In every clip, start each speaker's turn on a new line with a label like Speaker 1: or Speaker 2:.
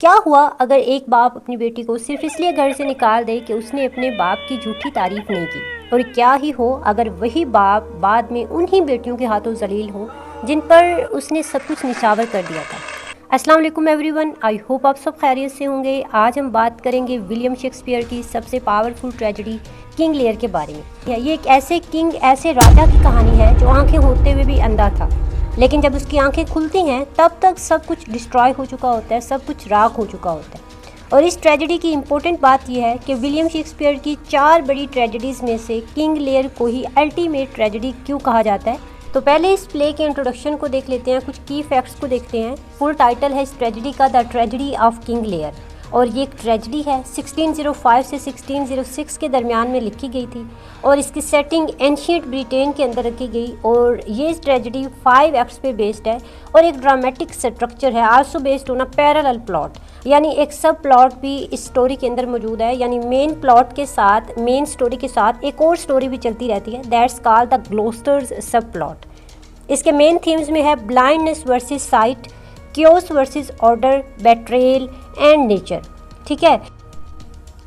Speaker 1: क्या हुआ अगर एक बाप अपनी बेटी को सिर्फ इसलिए घर से निकाल दे कि उसने अपने बाप की झूठी तारीफ नहीं की, और क्या ही हो अगर वही बाप बाद में उन्हीं बेटियों के हाथों जलील हो जिन पर उसने सब कुछ निछावर कर दिया था। अस्सलाम वालेकुम एवरीवन, आई होप आप सब खैरियत से होंगे। आज हम बात करेंगे विलियम शेक्सपियर की सबसे पावरफुल ट्रेजेडी किंग लियर के बारे में। ये एक ऐसे राजा की कहानी है जो आंखें होते हुए भी अंधा था, लेकिन जब उसकी आंखें खुलती हैं तब तक सब कुछ डिस्ट्रॉय हो चुका होता है, सब कुछ राख हो चुका होता है। और इस ट्रेजेडी की इम्पोर्टेंट बात यह है कि विलियम शेक्सपियर की 4 बड़ी ट्रेजेडीज़ में से किंग लियर को ही अल्टीमेट ट्रेजेडी क्यों कहा जाता है। तो पहले इस प्ले के इंट्रोडक्शन को देख लेते हैं, कुछ की फैक्ट्स को देखते हैं। फुल टाइटल है इस ट्रेजेडी का the tragedy of King Lear, और ये एक ट्रेजेडी है 1605 से 1606 के दरमियान में लिखी गई थी, और इसकी सेटिंग एंशिएंट ब्रिटेन के अंदर रखी गई। और ये ट्रेजेडी 5 एक्ट्स पे बेस्ड है और एक ड्रामेटिक स्ट्रक्चर है, also based on a parallel plot, यानी एक सब प्लॉट भी इस स्टोरी के अंदर मौजूद है। यानी मेन प्लॉट के साथ, मेन स्टोरी के साथ एक और स्टोरी भी चलती रहती है, दैट्स कॉल्ड द ग्लोस्टर्स सब प्लॉट। इसके मेन थीम्स में है blindness versus sight, chaos versus order, betrayal and nature. ठीक है,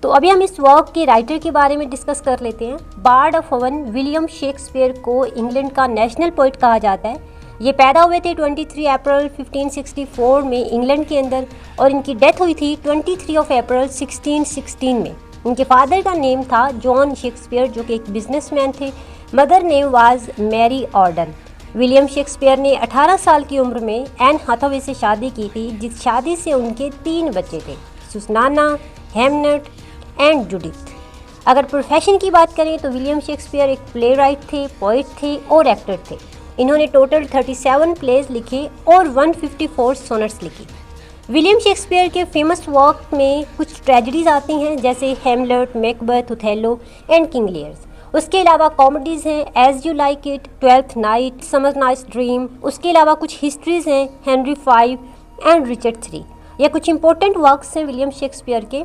Speaker 1: तो अभी हम इस वर्क के राइटर के बारे में डिस्कस कर लेते हैं। Bard of heaven William Shakespeare को इंग्लैंड का नेशनल पोइट कहा जाता है। ये पैदा हुए थे 23 अप्रैल 1564 में इंग्लैंड के अंदर, और इनकी डेथ हुई थी 23 अप्रैल 1616 में। इनके फादर का नेम था जॉन शेक्सपियर, जो कि एक बिजनेसमैन थे। Mother name was Mary Arden. William Shakespeare ने 18 साल की उम्र में एन हाथावे से शादी की थी, जिस शादी से उनके 3 बच्चे थे, सुसनाना, हेमनेट एंड जूडिथ। अगर प्रोफेशन की बात करें तो विलियम शेक्सपियर एक प्ले राइट थे, पोइट थे और एक्टर थे। इन्होंने टोटल 37 प्लेज लिखे और 154 सोनेट्स लिखी। विलियम शेक्सपियर के फेमस वर्क में कुछ ट्रेजेडीज आती हैं, जैसे Hamlet, Macbeth, Othello and King Lear. उसके अलावा कॉमेडीज़ हैं, As You Like It, Twelfth Night, Summer Night's Dream. उसके अलावा कुछ हिस्ट्रीज़ हैं, हेनरी 5 एंड रिचर्ड 3। ये कुछ इंपॉर्टेंट वर्क्स हैं विलियम शेक्सपियर के।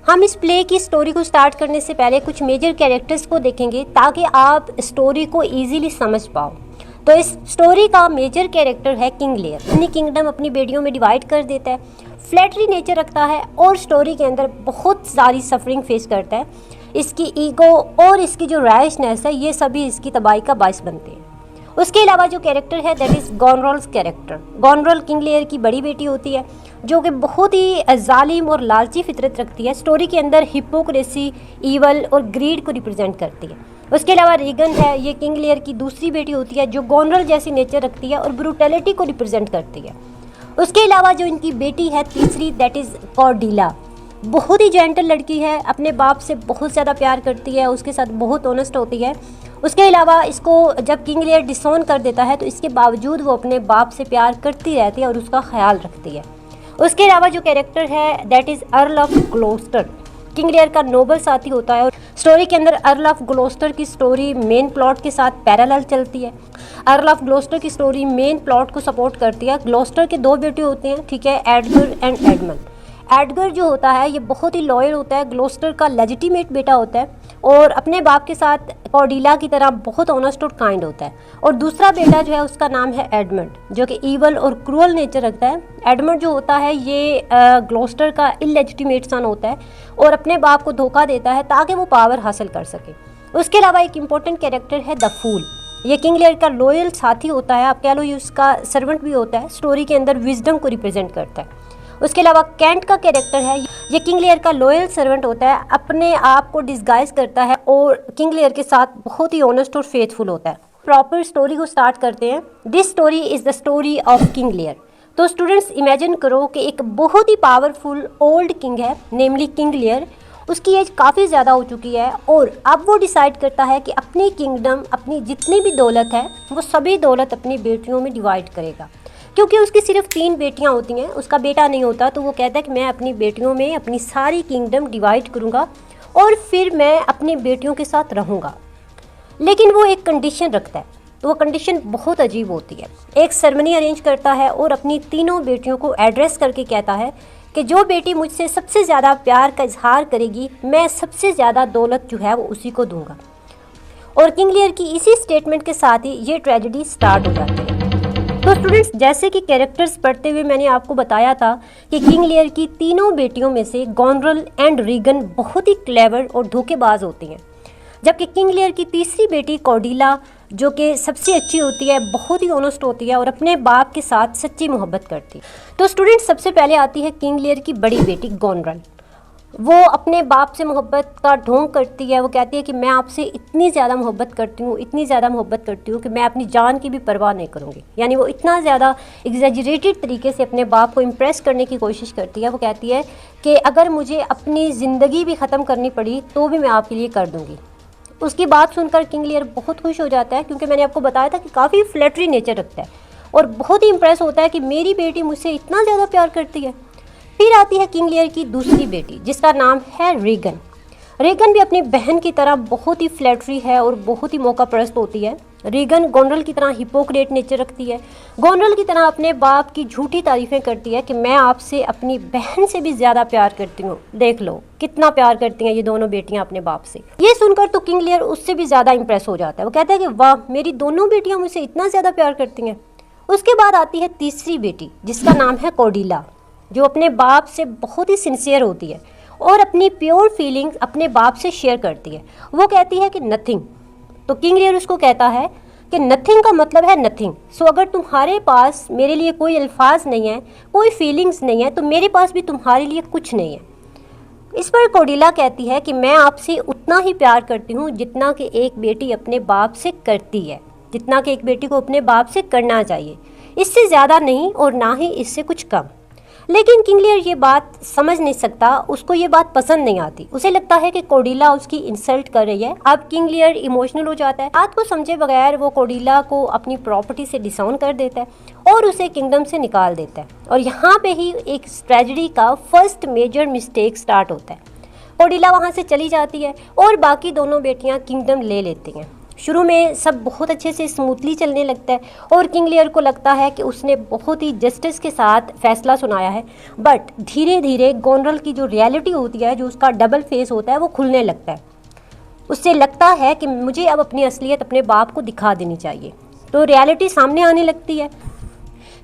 Speaker 1: हम इस प्ले की स्टोरी को स्टार्ट करने से पहले कुछ मेजर कैरेक्टर्स को देखेंगे ताकि आप स्टोरी को इजीली समझ पाओ। तो इस स्टोरी का मेजर कैरेक्टर है किंग लियर। अपनी किंगडम अपनी बेटियों में डिवाइड कर देता है, फ्लैटरी नेचर रखता है और स्टोरी के अंदर बहुत सारी सफरिंग फेस करता है। इसकी ईगो और इसकी जो रैशनेस है, ये सभी इसकी तबाही का बायस बनते हैं। उसके अलावा जो कैरेक्टर है that is Goneril's character. Goneril King Lear की बड़ी बेटी होती है, जो कि बहुत ही जालिम और लालची फितरत रखती है। स्टोरी के अंदर हिपोक्रेसी, ईवल और ग्रीड को रिप्रेजेंट करती है। उसके अलावा रीगन है, ये किंग लियर की दूसरी बेटी होती है, जो गॉनरोल जैसी नेचर रखती है और ब्रूटैलिटी को रिप्रेजेंट करती है। उसके अलावा जो इनकी बेटी है तीसरी, दैट इज़ कॉर्डिला। बहुत ही जेंटल लड़की है, अपने बाप से बहुत ज़्यादा प्यार करती है, उसके साथ बहुत ऑनेस्ट होती है। उसके अलावा इसको जब किंग लियर डिसोन कर देता है तो इसके बावजूद वो अपने बाप से प्यार करती रहती है और उसका ख्याल रखती है। उसके अलावा जो कैरेक्टर है that is earl of Gloucester. King Lear का नोबल साथी होता है, और स्टोरी के अंदर अर्ल ऑफ ग्लोस्टर की स्टोरी मेन प्लॉट के साथ पैरेलल चलती है। अर्ल ऑफ ग्लोस्टर की स्टोरी मेन प्लॉट को सपोर्ट करती है। ग्लोस्टर के 2 बेटे होते हैं, ठीक है, एडगर एंड एडमंड। एडगर जो होता है ये बहुत ही लॉयल होता है, ग्लोस्टर का लेजिटिमेट बेटा होता है, और अपने बाप के साथ कॉर्डिला की तरह बहुत ऑनेस्ट और काइंड होता है। और दूसरा बेटा जो है उसका नाम है एडमंड, जो कि ईवल और क्रूअल नेचर रखता है। एडमंड जो होता है ये ग्लोस्टर का इलेजिटिमेट सन होता है और अपने बाप को धोखा देता है ताकि वो पावर हासिल कर सके। उसके अलावा एक इम्पोर्टेंट कैरेक्टर है द फूल। ये किंग लियर का लॉयल साथी होता है, आप कह लो ये उसका सर्वेंट भी होता है। स्टोरी के अंदर विजडम को रिप्रेजेंट करता है। उसके अलावा कैंट का कैरेक्टर है, ये किंग लियर का लॉयल सर्वेंट होता है, अपने आप को डिस्गाइज करता है और किंग लियर के साथ बहुत ही ऑनेस्ट और फेथफुल होता है। प्रॉपर स्टोरी को स्टार्ट करते हैं। This story is the story of King Lear. तो स्टूडेंट्स इमेजिन करो कि एक बहुत ही पावरफुल ओल्ड किंग है, नेमली किंग लियर। उसकी एज काफ़ी ज़्यादा हो चुकी है और अब वो डिसाइड करता है कि अपनी किंगडम, अपनी जितनी भी दौलत है, वो सभी दौलत अपनी बेटियों में डिवाइड करेगा। क्योंकि उसकी सिर्फ 3 बेटियां होती हैं, उसका बेटा नहीं होता, तो वो कहता है कि मैं अपनी बेटियों में अपनी सारी किंगडम डिवाइड करूंगा और फिर मैं अपनी बेटियों के साथ रहूंगा। लेकिन वो एक कंडीशन रखता है, तो वो कंडीशन बहुत अजीब होती है। एक सेरेमनी अरेंज करता है और अपनी तीनों बेटियों को एड्रेस करके कहता है कि जो बेटी मुझसे सबसे ज़्यादा प्यार का इजहार करेगी, मैं सबसे ज़्यादा दौलत जो है वो उसी को दूंगा। और किंग लियर की इसी स्टेटमेंट के साथ ही ये ट्रेजेडी स्टार्ट हो जाती है। तो स्टूडेंट्स, जैसे कि कैरेक्टर्स पढ़ते हुए मैंने आपको बताया था कि किंग लियर की तीनों बेटियों में से गोनरल एंड रीगन बहुत ही क्लेवर और धोखेबाज होती हैं, जबकि किंग लियर की तीसरी बेटी कॉर्डिला जो कि सबसे अच्छी होती है, बहुत ही ऑनेस्ट होती है और अपने बाप के साथ सच्ची मोहब्बत करती है। तो स्टूडेंट्स, सबसे पहले आती है किंग लियर की बड़ी बेटी गोनरल। वो अपने बाप से मोहब्बत का ढोंग करती है। वो कहती है कि मैं आपसे इतनी ज़्यादा मोहब्बत करती हूँ, इतनी ज़्यादा मोहब्बत करती हूँ कि मैं अपनी जान की भी परवाह नहीं करूँगी। यानी वो इतना ज़्यादा एग्जैजरेटेड तरीके से अपने बाप को इम्प्रेस करने की कोशिश करती है। वो कहती है कि अगर मुझे अपनी ज़िंदगी भी ख़त्म करनी पड़ी तो भी मैं आपके लिए कर दूँगी। उसकी बात सुनकर किंग लियर बहुत खुश हो जाता है, क्योंकि मैंने आपको बताया था कि काफ़ी फ्लैटरी नेचर रखता है और बहुत ही इम्प्रेस होता है कि मेरी बेटी मुझसे इतना ज़्यादा प्यार करती है। फिर आती है किंग लियर की दूसरी बेटी जिसका नाम है रीगन। रीगन भी अपनी बहन की तरह बहुत ही फ्लैटरी है और बहुत ही मौका परस्त होती है। रीगन गोनरल की तरह हिपोक्रेट नेचर रखती है। गोनरल की तरह अपने बाप की झूठी तारीफ़ें करती है कि मैं आपसे अपनी बहन से भी ज़्यादा प्यार करती हूँ। देख लो कितना प्यार करती हैं ये दोनों बेटियाँ अपने बाप से। ये सुनकर तो किंग लियर उससे भी ज़्यादा इंप्रेस हो जाता है। वो कहता है कि वाह, मेरी दोनों बेटियाँ मुझसे इतना ज़्यादा प्यार करती हैं। उसके बाद आती है तीसरी बेटी जिसका नाम है कॉर्डिला, जो अपने बाप से बहुत ही सिंसियर होती है और अपनी प्योर फीलिंग्स अपने बाप से शेयर करती है। वो कहती है कि नथिंग। तो किंग लियर उसको कहता है कि नथिंग का मतलब है नथिंग। सो अगर तुम्हारे पास मेरे लिए कोई अल्फाज नहीं है, कोई फीलिंग्स नहीं है, तो मेरे पास भी तुम्हारे लिए कुछ नहीं है। इस पर कॉर्डिला कहती है कि मैं आपसे उतना ही प्यार करती हूँ जितना कि एक बेटी अपने बाप से करती है, जितना कि एक बेटी को अपने बाप से करना चाहिए, इससे ज़्यादा नहीं और ना ही इससे कुछ कम। लेकिन किंग लियर ये बात समझ नहीं सकता, उसको ये बात पसंद नहीं आती। उसे लगता है कि कॉर्डिला उसकी इंसल्ट कर रही है। अब किंग लियर इमोशनल हो जाता है। बात को समझे बगैर वो कॉर्डिला को अपनी प्रॉपर्टी से डिसऑन कर देता है और उसे किंगडम से निकाल देता है। और यहाँ पे ही एक ट्रेजेडी का फर्स्ट मेजर मिस्टेक स्टार्ट होता है। कॉर्डिला वहाँ से चली जाती है और बाकी दोनों बेटियाँ किंगडम ले लेती हैं। शुरू में सब बहुत अच्छे से स्मूथली चलने लगता है और किंग लियर को लगता है कि उसने बहुत ही जस्टिस के साथ फैसला सुनाया है। बट धीरे धीरे गोनरल की जो रियलिटी होती है, जो उसका डबल फेस होता है, वो खुलने लगता है। उससे लगता है कि मुझे अब अपनी असलियत अपने बाप को दिखा देनी चाहिए। तो रियलिटी सामने आने लगती है।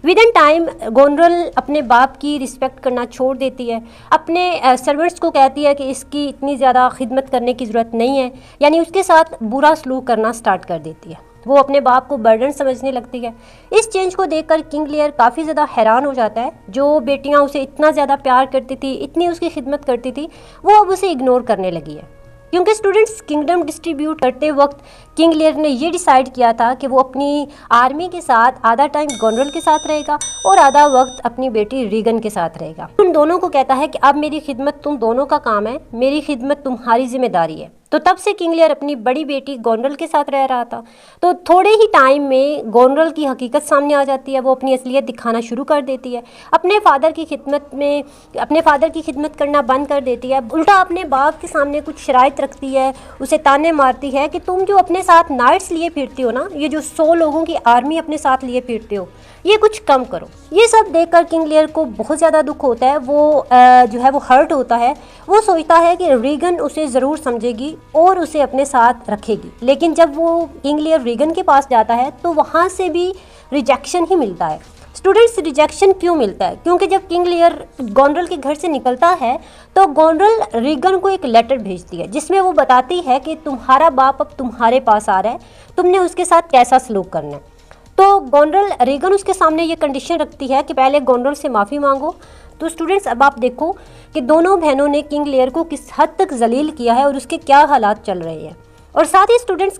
Speaker 1: विद इन टाइम गोनरल अपने बाप की रिस्पेक्ट करना छोड़ देती है। अपने सर्वेंट्स को कहती है कि इसकी इतनी ज़्यादा खिदमत करने की ज़रूरत नहीं है, यानी उसके साथ बुरा सलूक करना स्टार्ट कर देती है। वो अपने बाप को बर्डन समझने लगती है। इस चेंज को देखकर किंग लियर काफ़ी ज़्यादा हैरान हो जाता है। जो बेटियाँ उसे इतना ज़्यादा प्यार करती थी, इतनी उसकी खिदमत करती थी, वो अब उसे इग्नोर करने लगी है। क्योंकि स्टूडेंट्स, किंगडम डिस्ट्रीब्यूट करते वक्त किंग लियर ने ये डिसाइड किया था कि वो अपनी आर्मी के साथ आधा टाइम गोनरल के साथ रहेगा और आधा वक्त अपनी बेटी रीगन के साथ रहेगा। उन दोनों को कहता है कि अब मेरी खिदमत तुम दोनों का काम है, मेरी खिदमत तुम्हारी जिम्मेदारी है। तो तब से किंग लियर अपनी बड़ी बेटी गोनरल के साथ रह रहा था। तो थोड़े ही टाइम में गोनरल की हकीकत सामने आ जाती है। वो अपनी असलियत दिखाना शुरू कर देती है। अपने फादर की खिदमत करना बंद कर देती है। उल्टा अपने बाप के सामने कुछ शराइत रखती है, उसे ताने मारती है कि तुम जो अपने साथ नाइट्स लिए फिरती हो ना, ये जो 100 लोगों की आर्मी अपने साथ लिए फिरते हो, ये कुछ कम करो। ये सब देखकर किंग लियर को बहुत ज़्यादा दुख होता है। वो जो है वो हर्ट होता है। वो सोचता है कि रीगन उसे ज़रूर समझेगी और उसे अपने साथ रखेगी। लेकिन जब वो किंग लियर रीगन के पास जाता है तो वहाँ से भी रिजेक्शन ही मिलता है। स्टूडेंट्स, रिजेक्शन क्यों मिलता है? क्योंकि जब किंग लियर गोनरल के घर से निकलता है तो गोनरल रीगन को एक लेटर भेजती है जिसमें वो बताती है कि तुम्हारा बाप अब तुम्हारे पास आ रहा है, तुमने उसके साथ कैसा सलूक करना है। तो गोनरल रीगन उसके सामने ये कंडीशन रखती है कि पहले गोनरल से माफ़ी मांगो। तो स्टूडेंट्स, अब आप देखो कि दोनों बहनों ने किंग लियर को किस हद तक जलील किया है और उसके क्या हालात चल रहे हैं। और साथ ही स्टूडेंट्स,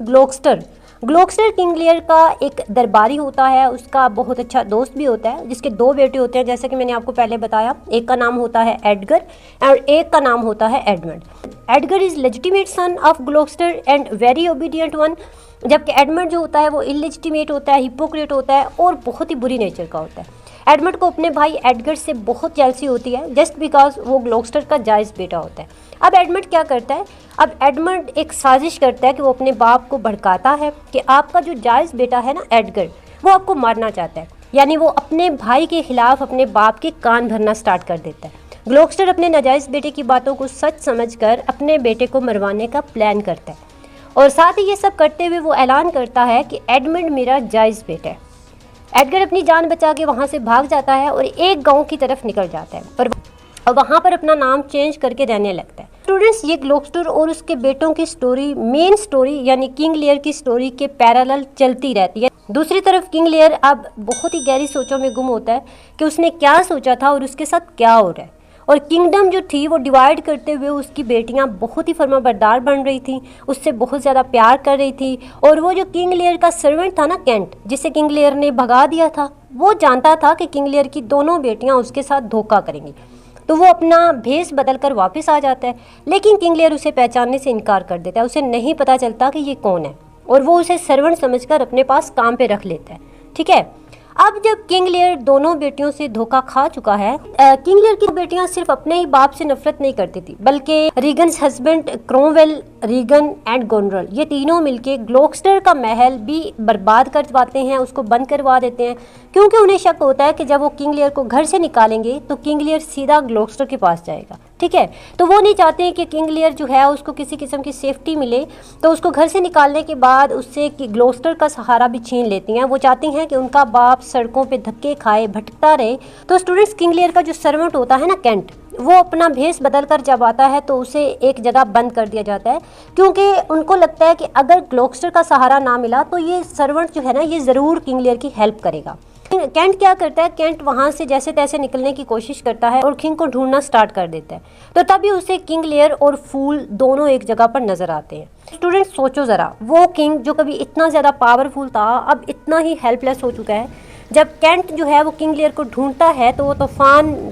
Speaker 1: ग्लोकस्टर किंग लियर का एक दरबारी होता है, उसका बहुत अच्छा दोस्त भी होता है, जिसके 2 बेटे होते हैं, जैसे कि मैंने आपको पहले बताया। एक का नाम होता है एडगर और एक का नाम होता है Edmund. Edgar is legitimate son of Gloucester and very obedient one, जबकि एडमंड जो होता है वो इलेजिटिमेट होता है, हिपोक्रेट होता है और बहुत ही बुरी नेचर का होता है। एडमंड को अपने भाई एडगर से बहुत जेलसी होती है जस्ट बिकॉज वो ग्लोकस्टर का जायज़ बेटा होता है। अब एडमंड क्या करता है? अब एडमंड एक साजिश करता है कि वो अपने बाप को भड़काता है कि आपका जो जायज़ बेटा है ना एडगर, वो आपको मारना चाहता है। यानी वो अपने भाई के खिलाफ अपने बाप के कान भरना स्टार्ट कर देता है। ग्लोकस्टर अपने नाजायज़ बेटे की बातों को सच समझकर अपने बेटे को मरवाने का प्लान करता है और साथ ही ये सब करते हुए वो ऐलान करता है कि एडमंड मेरा जायज़ बेटा है। एडगर अपनी जान बचा के वहाँ से भाग जाता है और एक गांव की तरफ निकल जाता है और वहाँ पर अपना नाम चेंज करके रहने लगता है। स्टूडेंट्स, ये ग्लोस्टर और उसके बेटों की स्टोरी मेन स्टोरी यानी किंग लियर की स्टोरी के पैरेलल चलती रहती है। दूसरी तरफ किंग लियर अब बहुत ही गहरी सोचों में गुम होता है कि उसने क्या सोचा था और उसके साथ क्या हो रहा है। और किंगडम जो थी वो डिवाइड करते हुए उसकी बेटियां बहुत ही फर्माबरदार बन रही थी, उससे बहुत ज़्यादा प्यार कर रही थी। और वो जो किंग लियर का सर्वेंट था ना, केंट, जिसे किंग लियर ने भगा दिया था, वो जानता था कि किंग लियर की दोनों बेटियां उसके साथ धोखा करेंगी। तो वो अपना भेष बदल कर वापस आ जाता है, लेकिन किंग लियर उसे पहचानने से इनकार कर देता है। उसे नहीं पता चलता कि ये कौन है और वो उसे सर्वेंट समझकर अपने पास काम पे रख लेता है। ठीक है, अब जब किंग लियर दोनों बेटियों से धोखा खा चुका है, किंग लियर की बेटियां सिर्फ अपने ही बाप से नफरत नहीं करती थी, बल्कि रीगन्स हस्बैंड क्रोमवेल, रीगन एंड गोनरल, ये तीनों मिलके ग्लोस्टर का महल भी बर्बाद करवाते हैं, उसको बंद करवा देते हैं, क्योंकि उन्हें शक होता है कि जब वो किंग लियर को घर से निकालेंगे तो किंग लियर सीधा ग्लोस्टर के पास जाएगा। ठीक है, तो वो नहीं चाहते हैं कि किंग लियर जो है उसको किसी किस्म की सेफ्टी मिले, तो उसको घर से निकालने के बाद उससे ग्लोस्टर का सहारा भी छीन लेती हैं। वो चाहती हैं कि उनका बाप सड़कों पे धक्के खाए भटकता रहे। तो स्टूडेंट्स, किंग लियर का जो सर्वेंट होता है ना, केंट, वो अपना भेष बदल कर जब आता है तो उसे एक जगह बंद कर दिया जाता है, क्योंकि उनको लगता है कि अगर ग्लोस्टर का सहारा ना मिला तो ये सर्वेंट जो है ना, ये ज़रूर किंग लियर की हेल्प करेगा। केंट क्या करता है, केंट वहाँ से जैसे तैसे निकलने की कोशिश करता है और किंग को ढूंढना स्टार्ट कर देता है। तो तभी उसे किंग लियर और फूल दोनों एक जगह पर नजर आते हैं। स्टूडेंट, सोचो ज़रा, वो किंग जो कभी इतना ज़्यादा पावरफुल था अब इतना ही हेल्पलेस हो चुका है। जब केंट जो है वो किंग लियर को ढूंढता है तो वो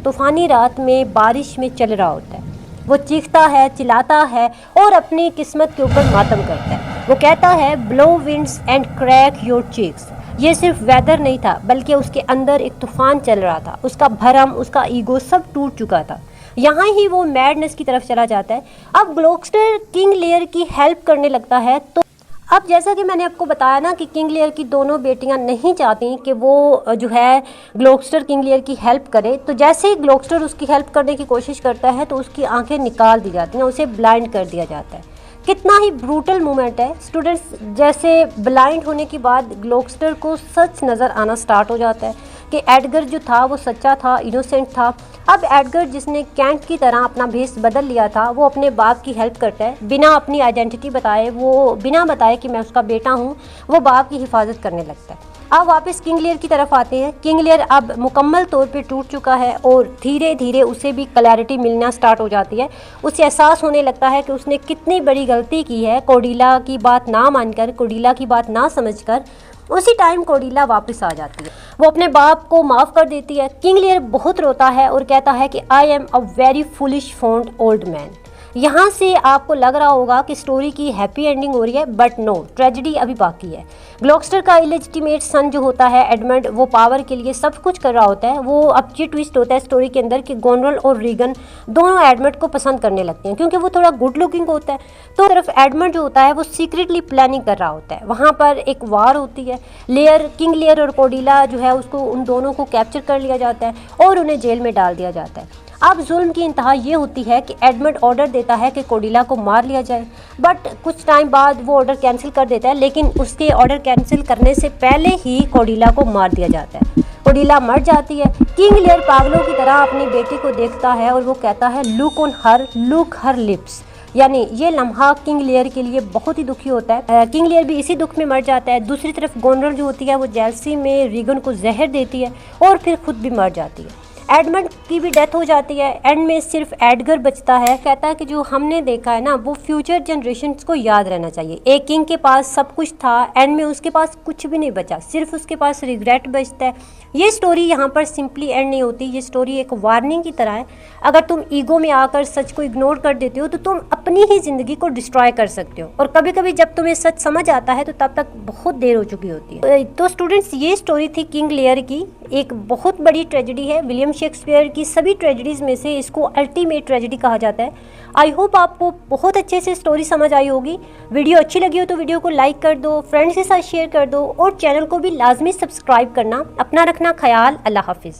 Speaker 1: तूफानी रात में बारिश में चल रहा होता है। वो चीखता है, चिल्लाता है और अपनी किस्मत के ऊपर मातम करता है। वो कहता है, blow winds and crack your cheeks. ये सिर्फ वेदर नहीं था, बल्कि उसके अंदर एक तूफान चल रहा था। उसका भरम, उसका ईगो सब टूट चुका था। यहाँ ही वो मैडनेस की तरफ चला जाता है। अब ग्लोस्टर किंग लियर की हेल्प करने लगता है। तो अब जैसा कि मैंने आपको बताया ना कि किंग लियर की दोनों बेटियां नहीं चाहती कि वो जो है ग्लोस्टर किंग लियर की हेल्प करे। तो जैसे ही ग्लोस्टर उसकी हेल्प करने की कोशिश करता है तो उसकी आंखें निकाल दी जाती हैं, उसे ब्लाइंड कर दिया जाता है। कितना ही ब्रूटल मोमेंट है स्टूडेंट्स। जैसे ब्लाइंड होने के बाद ग्लोस्टर को सच नज़र आना स्टार्ट हो जाता है कि एडगर जो था वो सच्चा था, इनोसेंट था। अब एडगर, जिसने केंट की तरह अपना भेष बदल लिया था, वो अपने बाप की हेल्प करता है बिना अपनी आइडेंटिटी बताए। वो बिना बताए कि मैं उसका बेटा हूँ, वो बाप की हिफाजत करने लगता है। अब वापस किंग लियर की तरफ आते हैं। किंग लियर अब मुकम्मल तौर पे टूट चुका है और धीरे धीरे उसे भी क्लैरिटी मिलना स्टार्ट हो जाती है। उसे एहसास होने लगता है कि उसने कितनी बड़ी गलती की है, कोर्डेलिया की बात ना मानकर, कोर्डेलिया की बात ना समझकर। उसी टाइम कोर्डेलिया वापस आ जाती है, वो अपने बाप को माफ़ कर देती है। किंग लियर बहुत रोता है और कहता है कि I am a very foolish fond old man. यहाँ से आपको लग रहा होगा कि स्टोरी की हैप्पी एंडिंग हो रही है, बट नो, ट्रेजेडी अभी बाकी है। ग्लोस्टर का इलेजिटिमेट सन जो होता है एडमंड, वो पावर के लिए सब कुछ कर रहा होता है। वो अब ये ट्विस्ट होता है स्टोरी के अंदर कि गोनरल और रीगन दोनों एडमंड को पसंद करने लगते हैं, क्योंकि वो थोड़ा गुड लुकिंग होता है। तो तरफ एडमंड जो होता है वो सीक्रेटली प्लानिंग कर रहा होता है। वहाँ पर एक वार होती है। किंग लियर और कोर्डेलिया जो है उसको, उन दोनों को कैप्चर कर लिया जाता है और उन्हें जेल में डाल दिया जाता है। अब जुल्म की इंतहा ये होती है कि एडमंड ऑर्डर देता है कि कोर्डेलिया को मार लिया जाए, बट कुछ टाइम बाद वो ऑर्डर कैंसिल कर देता है। लेकिन उसके ऑर्डर कैंसिल करने से पहले ही कोर्डेलिया को मार दिया जाता है। कोर्डेलिया मर जाती है। किंग लियर पागलों की तरह अपनी बेटी को देखता है और वो कहता है, look on her, look her lips. यानी ये लम्हा किंग लियर के लिए बहुत ही दुखी होता है। किंग लियर भी इसी दुख में मर जाता है। दूसरी तरफ गोनरल जो होती है वो जेलसी में रीगन को जहर देती है और फिर खुद भी मर जाती है। एडमंड की भी डेथ हो जाती है। एंड में सिर्फ एडगर बचता है। कहता है कि जो हमने देखा है ना, वो फ्यूचर जनरेशन्स को याद रहना चाहिए। एक किंग के पास सब कुछ था, एंड में उसके पास कुछ भी नहीं बचा, सिर्फ उसके पास रिग्रेट बचता है। ये स्टोरी यहाँ पर सिंपली एंड नहीं होती। ये स्टोरी एक वार्निंग की तरह है। अगर तुम ईगो में आकर सच को इग्नोर कर देते हो तो तुम अपनी ही ज़िंदगी को डिस्ट्रॉय कर सकते हो। और कभी कभी जब तुम्हें सच समझ आता है तो तब तक बहुत देर हो चुकी होती है। तो स्टूडेंट्स, ये स्टोरी थी किंग लियर की। एक बहुत बड़ी ट्रेजेडी है। विलियम शेक्सपियर की सभी ट्रेजेडीज़ में से इसको अल्टीमेट ट्रेजेडी कहा जाता है। आई होप आपको बहुत अच्छे से स्टोरी समझ आई होगी। वीडियो अच्छी लगी हो तो वीडियो को लाइक कर दो, फ्रेंड्स के साथ शेयर कर दो और चैनल को भी लाजमी सब्सक्राइब करना। अपना रखना ख्याल। अल्लाह हाफिज़।